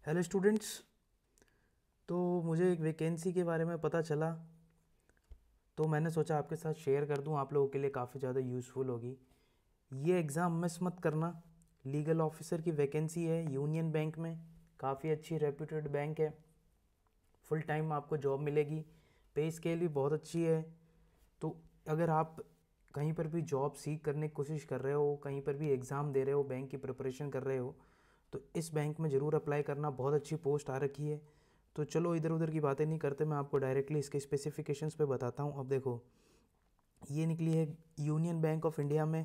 Hello students. तो मुझे एक वैकेंसी के बारे में पता चला, तो मैंने सोचा आपके साथ शेयर कर दूं, आप लोगों के लिए काफ़ी ज़्यादा यूज़फुल होगी। ये एग्ज़ाम मिस मत करना। लीगल ऑफिसर की वैकेंसी है यूनियन बैंक में, काफ़ी अच्छी रेप्यूटेड बैंक है। फुल टाइम आपको जॉब मिलेगी, पे स्केल भी बहुत अच्छी है। तो अगर आप कहीं पर भी जॉब सीख करने की कोशिश कर रहे हो, कहीं पर भी एग्ज़ाम दे रहे हो, बैंक की प्रिपरेशन कर रहे हो, तो इस बैंक में ज़रूर अप्लाई करना। बहुत अच्छी पोस्ट आ रखी है। तो चलो इधर उधर की बातें नहीं करते, मैं आपको डायरेक्टली इसके स्पेसिफिकेशंस पे बताता हूँ। अब देखो, ये निकली है यूनियन बैंक ऑफ इंडिया में,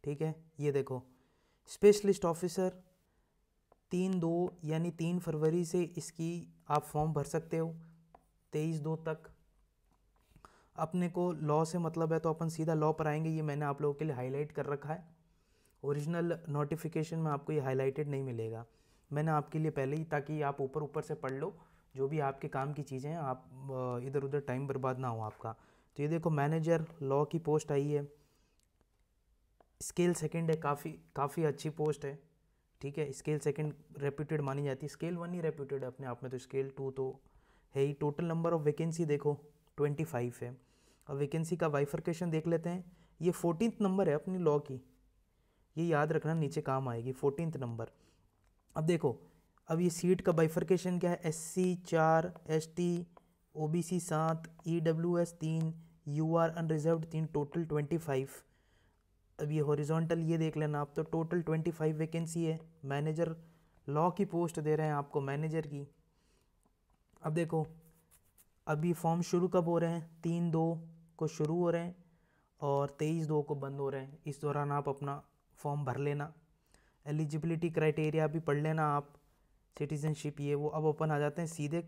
ठीक है। ये देखो, स्पेशलिस्ट ऑफिसर 3/2 यानी 3 फरवरी से इसकी आप फॉर्म भर सकते हो, 23/2 तक। अपने को लॉ से मतलब है तो अपन सीधा लॉ पर आएंगे। ये मैंने आप लोगों के लिए हाईलाइट कर रखा है। ओरिजिनल नोटिफिकेशन में आपको ये हाईलाइटेड नहीं मिलेगा, मैंने आपके लिए पहले ही, ताकि आप ऊपर ऊपर से पढ़ लो जो भी आपके काम की चीज़ें हैं, आप इधर उधर टाइम बर्बाद ना हो आपका। तो ये देखो, मैनेजर लॉ की पोस्ट आई है, स्केल सेकंड है, काफ़ी काफ़ी अच्छी पोस्ट है, ठीक है। स्केल सेकंड रेप्यूटेड मानी जाती है, स्केल 1 ही रेप्यूटेड है अपने आप में, तो स्केल 2 तो है ही। टोटल नंबर ऑफ वैकेंसी देखो 25 है। अब वैकेंसी का बाइफर्केशन देख लेते हैं। ये 14th नंबर है अपनी लॉ की, ये याद रखना, नीचे काम आएगी 14th नंबर। अब देखो, अब ये सीट का बाइफर्केशन क्या है, SC 4, ST OBC 7, EWS 3, UR unreserved 3, total 25। अब ये हॉरिजॉन्टल ये देख लेना आप, तो टोटल 25 वैकेंसी है। मैनेजर लॉ की पोस्ट दे रहे हैं आपको, मैनेजर की। अब देखो, अभी फॉर्म शुरू कब हो रहे हैं, 3/2 को शुरू हो रहे हैं और 23/2 को बंद हो रहे हैं। इस दौरान आप अपना फॉर्म भर लेना। एलिजिबिलिटी क्राइटेरिया भी पढ़ लेना आप, सिटीजनशिप ये वो। अब अपन आ जाते हैं सीधे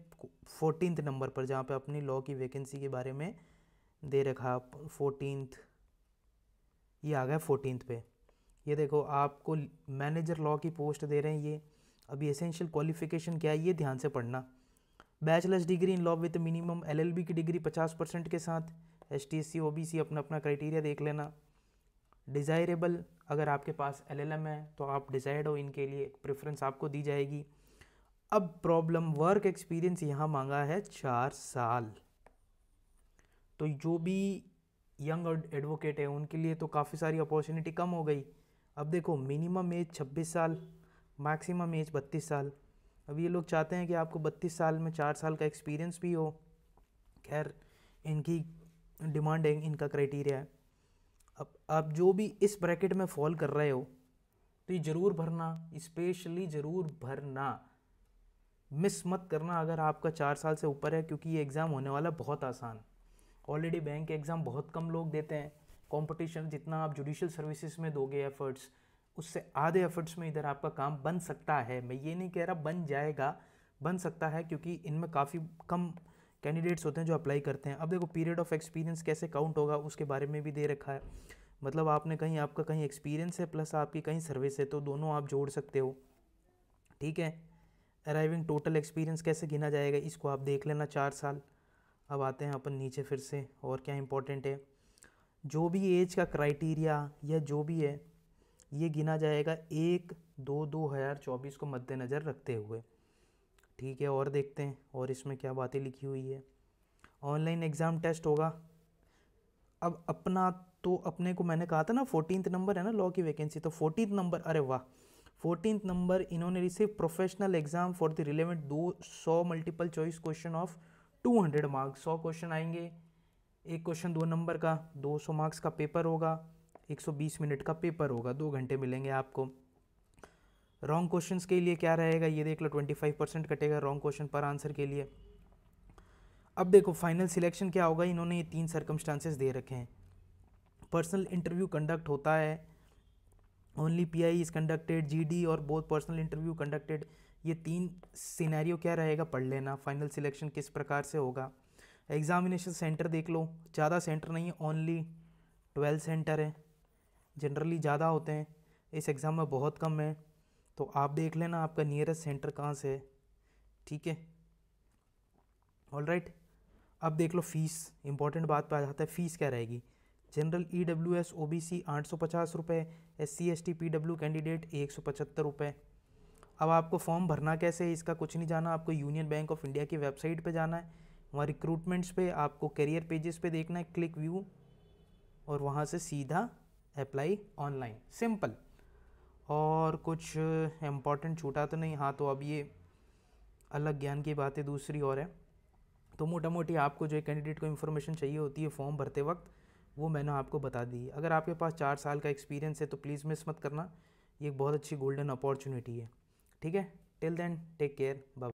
14th नंबर पर, जहाँ पे अपनी लॉ की वैकेंसी के बारे में दे रखा 14th। ये आ गया 14th पे। ये देखो, आपको मैनेजर लॉ की पोस्ट दे रहे हैं ये। अभी एसेंशियल क्वालिफिकेशन क्या है ये ध्यान से पढ़ना। Bachelors degree in law with minimum LLB की डिग्री 50% के साथ। ST SC OBC अपना अपना क्राइटेरिया देख लेना। डिज़ायरेबल, अगर आपके पास LLM है तो आप डिज़ायर्ड हो, इनके लिए प्रेफरेंस आपको दी जाएगी। अब प्रॉब्लम, वर्क एक्सपीरियंस यहाँ मांगा है 4 साल। तो जो भी यंग एडवोकेट है उनके लिए तो काफ़ी सारी अपॉर्चुनिटी कम हो गई। अब देखो, मिनिमम एज 26 साल, मैक्सिमम एज 32 साल। अब ये लोग चाहते हैं कि आपको 32 साल में 4 साल का एक्सपीरियंस भी हो। खैर, इनकी डिमांड है, इनका क्राइटेरिया है। अब आप जो भी इस ब्रैकेट में फॉल कर रहे हो तो ये ज़रूर भरना, स्पेशली ज़रूर भरना, मिस मत करना अगर आपका 4 साल से ऊपर है, क्योंकि ये एग्ज़ाम होने वाला बहुत आसान। ऑलरेडी बैंक के एग्ज़ाम बहुत कम लोग देते हैं। कंपटीशन जितना आप जुडिशियल सर्विसेज में दोगे एफर्ट्स, उससे आधे एफर्ट्स में इधर आपका काम बन सकता है। मैं ये नहीं कह रहा बन जाएगा, बन सकता है, क्योंकि इनमें काफ़ी कम कैंडिडेट्स होते हैं जो अप्लाई करते हैं। अब देखो, पीरियड ऑफ एक्सपीरियंस कैसे काउंट होगा उसके बारे में भी दे रखा है। मतलब आपने कहीं, आपका कहीं एक्सपीरियंस है प्लस आपकी कहीं सर्विस है, तो दोनों आप जोड़ सकते हो, ठीक है। अराइविंग टोटल एक्सपीरियंस कैसे गिना जाएगा इसको आप देख लेना, 4 साल। अब आते हैं अपन नीचे फिर से, और क्या इंपॉर्टेंट है, जो भी एज का क्राइटेरिया या जो भी है ये गिना जाएगा 1/2/2024 को मद्देनज़र रखते हुए, ठीक है। और देखते हैं और इसमें क्या बातें लिखी हुई है। ऑनलाइन एग्ज़ाम टेस्ट होगा। अब अपना, तो अपने को मैंने कहा था ना 14th नंबर है ना लॉ की वैकेंसी, तो 14th नंबर, अरे वाह, 14th नंबर इन्होंने receive professional exam for the relevant 200 multiple choice question of 200 marks. 100 question आएंगे, एक क्वेश्चन 2 नंबर का, 200 मार्क्स का पेपर होगा, 120 मिनट का पेपर होगा, 2 घंटे मिलेंगे आपको। रॉन्ग क्वेश्चंस के लिए क्या रहेगा ये देख लो, 25% कटेगा रॉन्ग क्वेश्चन पर आंसर के लिए। अब देखो, फाइनल सिलेक्शन क्या होगा, इन्होंने ये 3 सर्कमस्टांसेस दे रखे हैं। पर्सनल इंटरव्यू कंडक्ट होता है, only PI is conducted, GD और बोथ पर्सनल इंटरव्यू कंडक्टेड। ये 3 सिनेरियो क्या रहेगा पढ़ लेना, फाइनल सिलेक्शन किस प्रकार से होगा। एग्जामिनेशन सेंटर देख लो, ज़्यादा सेंटर नहीं है, ओनली 12 सेंटर है। जनरली ज़्यादा होते हैं, इस एग्ज़ाम में बहुत कम है, तो आप देख लेना आपका नियरेस्ट सेंटर कहाँ से है, ठीक है। All right. अब देख लो फीस, इंपॉर्टेंट बात पे आ जाता है, फीस क्या रहेगी। जनरल EWS OBC 850 रुपये, SC ST PW कैंडिडेट 175 रुपये। अब आपको फॉर्म भरना कैसे है इसका कुछ नहीं जाना, आपको यूनियन बैंक ऑफ इंडिया की वेबसाइट पे जाना है, वहाँ रिक्रूटमेंट्स पे आपको करियर पेजेस पे देखना है, क्लिक व्यू, और वहाँ से सीधा अप्लाई ऑनलाइन, सिंपल। और कुछ इम्पॉर्टेंट छूटा तो नहीं? हाँ, तो अब ये अलग ज्ञान की बातें दूसरी और है। तो मोटा मोटी आपको जो कैंडिडेट को इन्फॉर्मेशन चाहिए होती है फॉर्म भरते वक्त, वो मैंने आपको बता दी। अगर आपके पास 4 साल का एक्सपीरियंस है तो प्लीज़ मिस मत करना, ये एक बहुत अच्छी गोल्डन अपॉर्चुनिटी है। ठीक है, till then take care, bye.